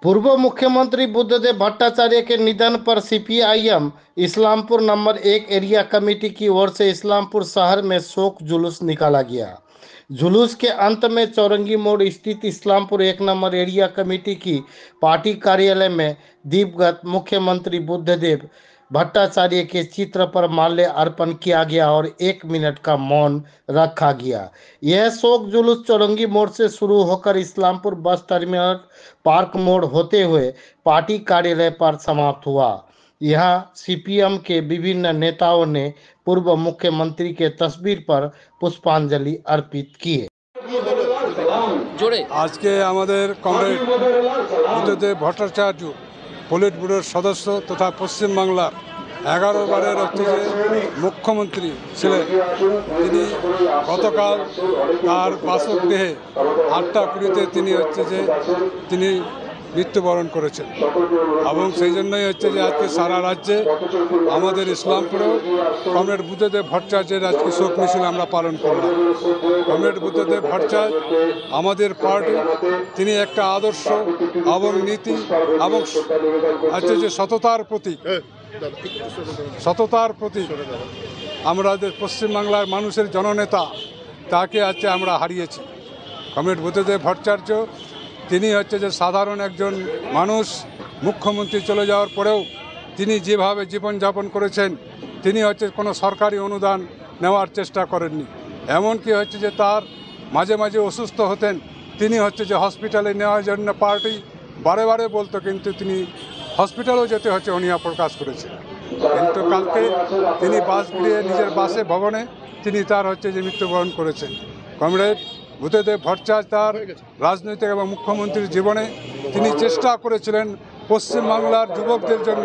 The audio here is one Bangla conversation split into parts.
पूर्व मुख्यमंत्री बुद्धदेव भट्टाचार्य के निधन पर CPIM Islampur number 1 area committee की ओर से इस्लामपुर शहर में शोक जुलूस निकाला गया। जुलूस के अंत में चौरंगी मोड़ स्थित इस्लामपुर 1 नंबर एरिया कमेटी की पार्टी कार्यालय में दिवंगत मुख्यमंत्री बुद्धदेव भट्टाचार्य के चित्र पर माल्य अर्पण किया गया और 1 मिनट का मौन रखा गया। यह शोक जुलूस चौरंगी मोड़ से शुरू होकर इस्लामपुर बस टर्मिनल पार्क मोड़ होते हुए पार्टी कार्यालय पर समाप्त हुआ। यहाँ सीपीएम के विभिन्न नेताओं ने पूर्व मुख्यमंत्री के तस्वीर पर पुष्पांजलि अर्पित किए। आज के कमरेड बुद्धदेव भट्टाचार्य पलिट ब्यूरोर सदस्य तथा पश्चिम बांगलार 11 बारेर मुख्यमंत्री छिलेन। गतकाल तार बासगृहे 8टा 20-তে मृत्युबरण करेছেন এবং সেই জন্যই আজকে সারা রাজ্যে আমাদের ইসলামপুরে কমরেড বুদ্ধদেব ভট্টাচার্যের আজকে শোক মিছিল আমরা পালন করলাম। কমরেড বুদ্ধদেব ভট্টাচার্য আমাদের পার্টি, তিনি একটা আদর্শ এবং নীতি এবং সততার প্রতীক আমাদের পশ্চিমবাংলার মানুষের জননেতা, তাকে আমরা হারিয়েছি। কমরেড বুদ্ধদেব ভট্টাচার্য তিনি সাধারণ একজন মানুষ। মুখ্যমন্ত্রী চলে যাওয়ার পরেও তিনি যেভাবে জীবনযাপন করেছেন, তিনি কোনো সরকারি অনুদান নেওয়ার চেষ্টা করেননি। এমনকি তার মাঝে মাঝে অসুস্থ হতেন, তিনি হসপিটালে নেওয়ার জন্য পার্টি বারে বারে বলতো, কিন্তু তিনি হসপিটালেও যেতে অনীহা প্রকাশ করেছেন। কিন্তু কালকে তিনি বাসগৃহে নিজের ভবনে তিনি তার মৃত্যুবরণ করেছেন। কমরেড বুদ্ধদেব ভট্টাচার্য তার রাজনৈতিক এবং মুখ্যমন্ত্রীর জীবনে তিনি চেষ্টা করেছিলেন পশ্চিমবাংলার যুবকদের জন্য,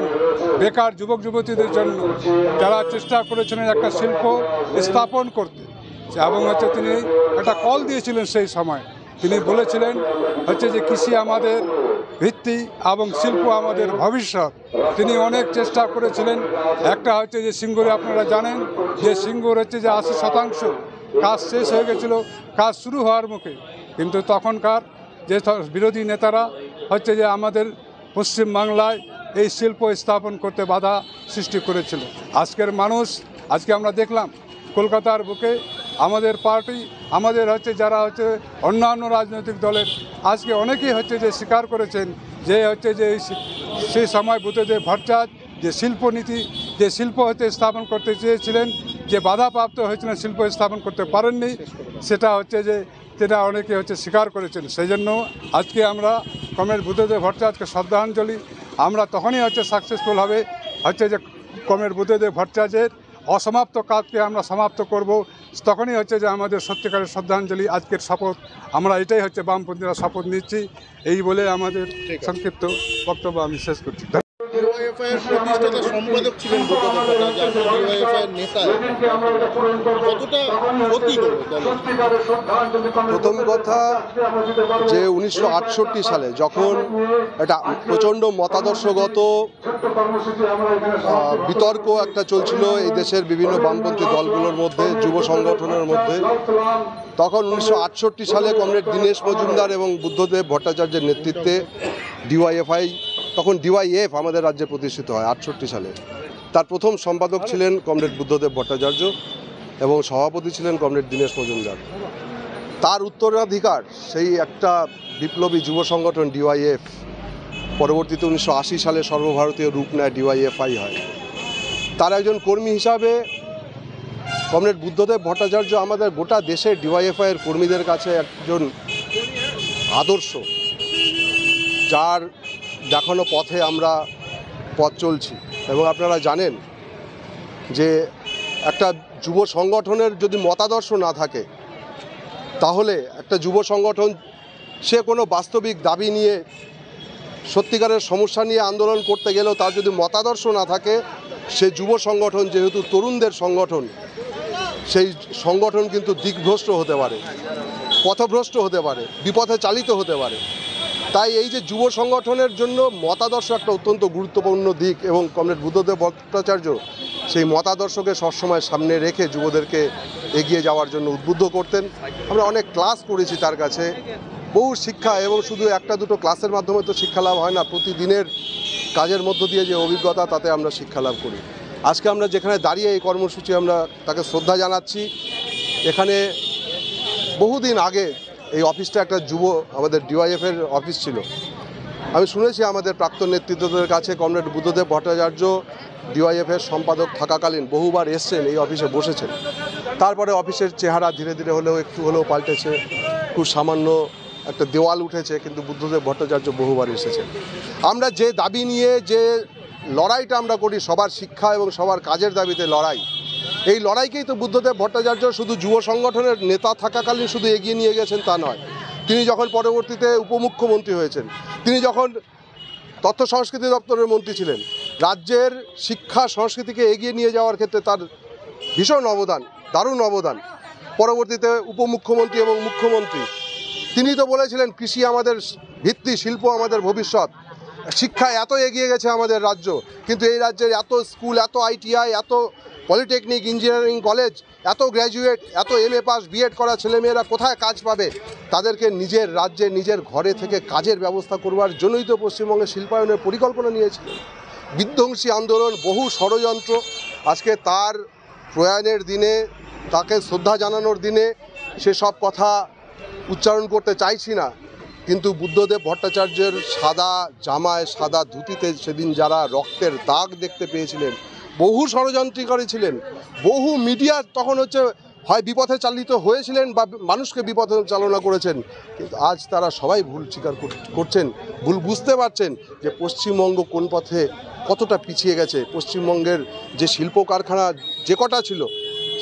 বেকার যুবক যুবতীদের জন্য, যারা চেষ্টা করেছিলেন একটা শিল্প স্থাপন করতে। এবং তিনি একটা কল দিয়েছিলেন সেই সময়। তিনি বলেছিলেন যে কৃষি আমাদের ভিত্তি এবং শিল্প আমাদের ভবিষ্যৎ। তিনি অনেক চেষ্টা করেছিলেন। একটা যে সিঙ্গুরে আপনারা জানেন যে সিঙ্গুর 80% কাজ শেষ হয়ে গেছিল, কাজ শুরু হওয়ার মুখে, কিন্তু তখনকার যে বিরোধী নেতারা আমাদের পশ্চিমবাংলায় এই শিল্প স্থাপন করতে বাধা সৃষ্টি করেছিল। আজকের মানুষ, আজকে আমরা দেখলাম কলকাতার বুকে আমাদের পার্টি, আমাদের যারা অন্যান্য রাজনৈতিক দলের আজকে অনেকেই যে স্বীকার করেছেন যে সেই সময় বুদ্ধদেব ভট্টাচার্য যে শিল্পনীতি, যে শিল্প স্থাপন করতে চেয়েছিলেন, যে বাধাপ্রাপ্ত হয়েছিলেন, শিল্প স্থাপন করতে পারেননি, সেটা যেটা অনেকে স্বীকার করেছেন। সেই জন্য আজকে আমরা কমরেড বুদ্ধদেব ভট্টাচার্যকে শ্রদ্ধাঞ্জলি আমরা তখনই সাকসেসফুল হবে যে কমরেড বুদ্ধদেব ভট্টাচার্যের অসমাপ্ত কাজকে আমরা সমাপ্ত করব, তখনই যে আমাদের সত্যিকারের শ্রদ্ধাঞ্জলি। আজকের শপথ আমরা এটাই বামপন্থীরা শপথ নিচ্ছি। এই বলে আমাদের সংক্ষিপ্ত বক্তব্য আমি শেষ করছি। ডিওয়াইএফআইয়ের প্রতিষ্ঠাতা সম্পাদক ছিলেন বুদ্ধদেব ভট্টাচার্য, ডিওয়াইএফআইয়ের নেতা, কতটা ক্ষতি হলো দলের? প্রথম কথা যে 1968 সালে যখন একটা প্রচণ্ড মতাদর্শগত বিতর্ক একটা চলছিল এই দেশের বিভিন্ন বামপন্থী দলগুলোর মধ্যে, যুব সংগঠনের মধ্যে, তখন 1968 সালে কমরেড দীনেশ মজুমদার এবং বুদ্ধদেব ভট্টাচার্যের নেতৃত্বে ডিওয়াইএফআই, তখন ডিওয়াইএফ আমাদের রাজ্যে প্রতিষ্ঠিত হয় 68 সালে। তার প্রথম সম্পাদক ছিলেন কমরেড বুদ্ধদেব ভট্টাচার্য এবং সভাপতি ছিলেন কমরেড দীনেশ মজুমদার। তার উত্তরাধিকার সেই একটা বিপ্লবী যুব সংগঠন ডিওয়াইএফ, পরবর্তীতে 1980 সালে সর্বভারতীয় রূপ নেয়, ডিওয়াইএফআই হয়। তার একজন কর্মী হিসাবে কমরেড বুদ্ধদেব ভট্টাচার্য আমাদের গোটা দেশের ডিওয়াইএফআইয়ের কর্মীদের কাছে একজন আদর্শ, যার দেখানো পথে আমরা পথ চলছি। এবং আপনারা জানেন যে একটা যুব সংগঠনের যদি মতাদর্শ না থাকে, তাহলে একটা যুব সংগঠন সে কোনো বাস্তবিক দাবি নিয়ে, সত্যিকারের সমস্যা নিয়ে আন্দোলন করতে গেলেও তার যদি মতাদর্শ না থাকে, সে যুব সংগঠন যেহেতু তরুণদের সংগঠন, সেই সংগঠন কিন্তু দিকভ্রষ্ট হতে পারে, পথভ্রষ্ট হতে পারে, বিপথে চালিত হতে পারে। তাই এই যে যুব সংগঠনের জন্য মতাদর্শ একটা অত্যন্ত গুরুত্বপূর্ণ দিক, এবং কমরেড বুদ্ধদেব ভট্টাচার্য সেই মতাদর্শকে সবসময় সামনে রেখে যুবদেরকে এগিয়ে যাওয়ার জন্য উদ্বুদ্ধ করতেন। আমরা অনেক ক্লাস করেছি তার কাছে, বহু শিক্ষা, এবং শুধু একটা দুটো ক্লাসের মাধ্যমে তো শিক্ষা লাভ হয় না, প্রতিদিনের কাজের মধ্য দিয়ে যে অভিজ্ঞতা, তাতে আমরা শিক্ষা লাভ করি। আজকে আমরা যেখানে দাঁড়িয়ে এই কর্মসূচি আমরা তাকে শ্রদ্ধা জানাচ্ছি। এখানে বহুদিন আগে এই অফিসটা একটা আমাদের ডিওয়াইএফের অফিস ছিল। আমি শুনেছি আমাদের প্রাক্তন নেতৃত্বদের কাছে কমরেড বুদ্ধদেব ভট্টাচার্য ডিওয়াইএফের সম্পাদক থাকাকালীন বহুবার এসছেন, এই অফিসে বসেছেন। তারপরে অফিসের চেহারা ধীরে ধীরে একটু হলেও পাল্টেছে, খুব সামান্য একটা দেওয়াল উঠেছে, কিন্তু বুদ্ধদেব ভট্টাচার্য বহুবার এসেছেন। আমরা যে দাবি নিয়ে যে লড়াইটা আমরা করি, সবার শিক্ষা এবং সবার কাজের দাবিতে লড়াই, এই লড়াইকেই তো বুদ্ধদেব ভট্টাচার্য শুধু যুব সংগঠনের নেতা থাকাকালীন শুধু এগিয়ে নিয়ে গেছেন তা নয়। তিনি যখন পরবর্তীতে উপমুখ্যমন্ত্রী হয়েছেন, তিনি যখন তথ্য সংস্কৃতি দপ্তরের মন্ত্রী ছিলেন, রাজ্যের শিক্ষা সংস্কৃতিকে এগিয়ে নিয়ে যাওয়ার ক্ষেত্রে তার ভীষণ অবদান, দারুণ অবদান। পরবর্তীতে উপমুখ্যমন্ত্রী এবং মুখ্যমন্ত্রী, তিনি তো বলেছিলেন কৃষি আমাদের ভিত্তি, শিল্প আমাদের ভবিষ্যৎ। শিক্ষা এত এগিয়ে গেছে আমাদের রাজ্য, কিন্তু এই রাজ্যের এত স্কুল, এত আইটিআই, এত পলিটেকনিক, ইঞ্জিনিয়ারিং কলেজ, এত গ্র্যাজুয়েট, এত এমএ পাস, বিএড করা ছেলেমেয়েরা কোথায় কাজ পাবে? তাদেরকে নিজের রাজ্যে নিজের ঘরে থেকে কাজের ব্যবস্থা করবার জন্যই তো পশ্চিমবঙ্গে শিল্পায়নের পরিকল্পনা নিয়েছিলেন। বিধ্বংসী আন্দোলন, বহু ষড়যন্ত্র, আজকে তার প্রয়াণের দিনে, তাকে শ্রদ্ধা জানানোর দিনে সেসব কথা উচ্চারণ করতে চাইছি না, কিন্তু বুদ্ধদেব ভট্টাচার্যের সাদা জামায়, সাদা ধুতিতে সেদিন যারা রক্তের দাগ দেখতে পেয়েছিলেন, বহু ষড়যন্ত্রকারী ছিলেন, বহু মিডিয়া তখন হয় বিপথে চালিত হয়েছিলেন বা মানুষকে বিপথে চালনা করেছেন, কিন্তু আজ তারা সবাই ভুল স্বীকার করছেন, ভুল বুঝতে পারছেন যে পশ্চিমবঙ্গ কোন পথে কতটা পিছিয়ে গেছে। পশ্চিমবঙ্গের যে শিল্প কারখানা যে কটা ছিল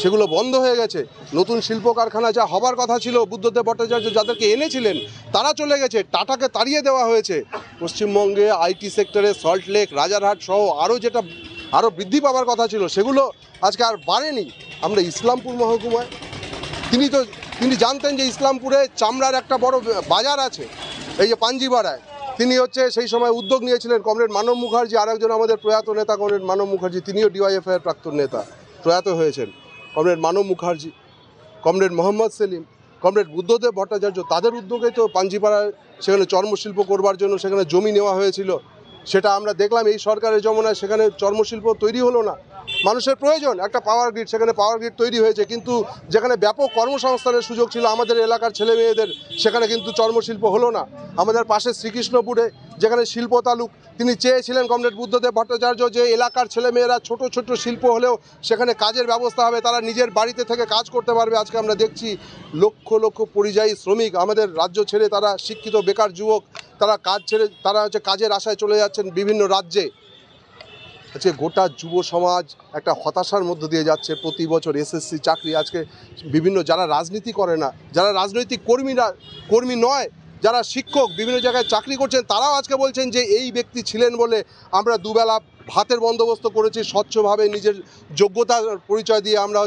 সেগুলো বন্ধ হয়ে গেছে। নতুন শিল্প কারখানা যা হবার কথা ছিল, বুদ্ধদেব ভট্টাচার্য যাদেরকে এনেছিলেন তারা চলে গেছে, টাটাকে তাড়িয়ে দেওয়া হয়েছে। পশ্চিমবঙ্গে আইটি সেক্টরে সল্টলেক, রাজারহাট সহ আরও বৃদ্ধি পাওয়ার কথা ছিল, সেগুলো আজকে আর বাড়েনি। আমরা ইসলামপুর মহকুমায়, তিনি জানতেন যে ইসলামপুরে চামড়ার একটা বড় বাজার আছে, এই যে পাঞ্জিপাড়ায়। তিনি সেই সময় উদ্যোগ নিয়েছিলেন। কমরেড মানব মুখার্জি, আরেকজন আমাদের প্রয়াত নেতা কমরেড মানব মুখার্জি, তিনিও ডিওয়াইএফআইয়ের প্রাক্তন নেতা, প্রয়াত হয়েছেন। কমরেড মানব মুখার্জি, কমরেড মোহাম্মদ সেলিম, কমরেড বুদ্ধদেব ভট্টাচার্য, তাদের উদ্যোগেই তো পাঞ্জিপাড়ায় সেখানে চর্মশিল্প করবার জন্য সেখানে জমি নেওয়া হয়েছিল। সেটা আমরা দেখলাম এই সরকারের জমানায় সেখানে চর্মশিল্প তৈরি হলো না। মানুষের প্রয়োজন একটা পাওয়ার গ্রিড, সেখানে পাওয়ার গ্রিড তৈরি হয়েছে, কিন্তু যেখানে ব্যাপক কর্মসংস্থানের সুযোগ ছিল আমাদের এলাকার ছেলে মেয়েদের, সেখানে কিন্তু চর্মশিল্প হলো না। আমাদের পাশে শ্রীকৃষ্ণপুরে যেখানে শিল্প তালুক, তিনি চেয়েছিলেন কমরেড বুদ্ধদেব ভট্টাচার্য যে এলাকার ছেলেমেয়েরা ছোট ছোট শিল্প হলেও সেখানে কাজের ব্যবস্থা হবে, তারা নিজের বাড়িতে থেকে কাজ করতে পারবে। আজকে আমরা দেখছি লক্ষ লক্ষ পরিযায়ী শ্রমিক আমাদের রাজ্য ছেড়ে, তারা শিক্ষিত বেকার যুবক, তারা কাজ ছেড়ে তারা কাজের আশায় চলে যাচ্ছেন বিভিন্ন রাজ্যে। আজকে গোটা যুব সমাজ একটা হতাশার মধ্য দিয়ে যাচ্ছে। প্রতি বছর এসএসসি চাকরি, আজকে বিভিন্ন যারা রাজনীতি করে না, যারা রাজনৈতিক কর্মী নয়, যারা শিক্ষক বিভিন্ন জায়গায় চাকরি করছেন, তারাও আজকে বলছেন যে এই ব্যক্তি ছিলেন বলে আমরা দুবেলা ভাতের বন্দোবস্ত করেছি, স্বচ্ছভাবে নিজের যোগ্যতার পরিচয় দিয়ে আমরা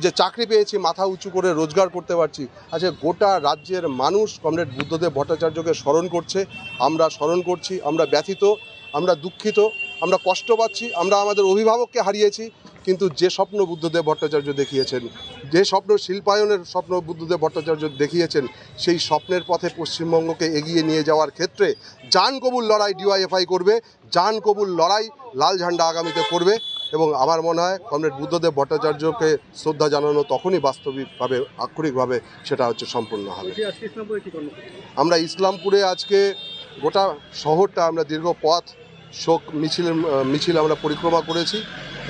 যে চাকরি পেয়েছি, মাথা উঁচু করে রোজগার করতে পারছি। আজকে গোটা রাজ্যের মানুষ কমরেড বুদ্ধদেব ভট্টাচার্যকে স্মরণ করছে, আমরা স্মরণ করছি, আমরা ব্যথিত, আমরা দুঃখিত, আমরা কষ্ট পাচ্ছি। আমরা আমাদের অভিভাবককে হারিয়েছি, কিন্তু যে স্বপ্ন বুদ্ধদেব ভট্টাচার্য দেখিয়েছেন, যে স্বপ্ন শিল্পায়নের স্বপ্ন বুদ্ধদেব ভট্টাচার্য দেখিয়েছেন, সেই স্বপ্নের পথে পশ্চিমবঙ্গকে এগিয়ে নিয়ে যাওয়ার ক্ষেত্রে জান কবুল লড়াই ডিওয়াইএফআই করবে, জান কবুল লড়াই লাল ঝান্ডা আগামীতে করবে। এবং আমার মনে হয় কমরেড বুদ্ধদেব ভট্টাচার্যকে শ্রদ্ধা জানানো তখনই বাস্তবিকভাবে, আক্ষরিকভাবে সেটা সম্পূর্ণ হবে। আমরা ইসলামপুরে আজকে গোটা শহরটা আমরা দীর্ঘ পথ শোক মিছিল আমরা পরিক্রমা করেছি,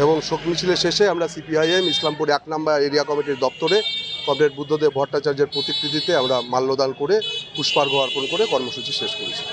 এবং শোক মিছিলের শেষে আমরা সিপিআইএম ইসলামপুর 1 নম্বর এরিয়া কমিটির দপ্তরে কমরেড বুদ্ধদেব ভট্টাচার্যের প্রতিকৃতিতে আমরা মাল্যদান করে পুষ্পার্ঘ্য অর্পণ করে কর্মসূচি শেষ করেছি।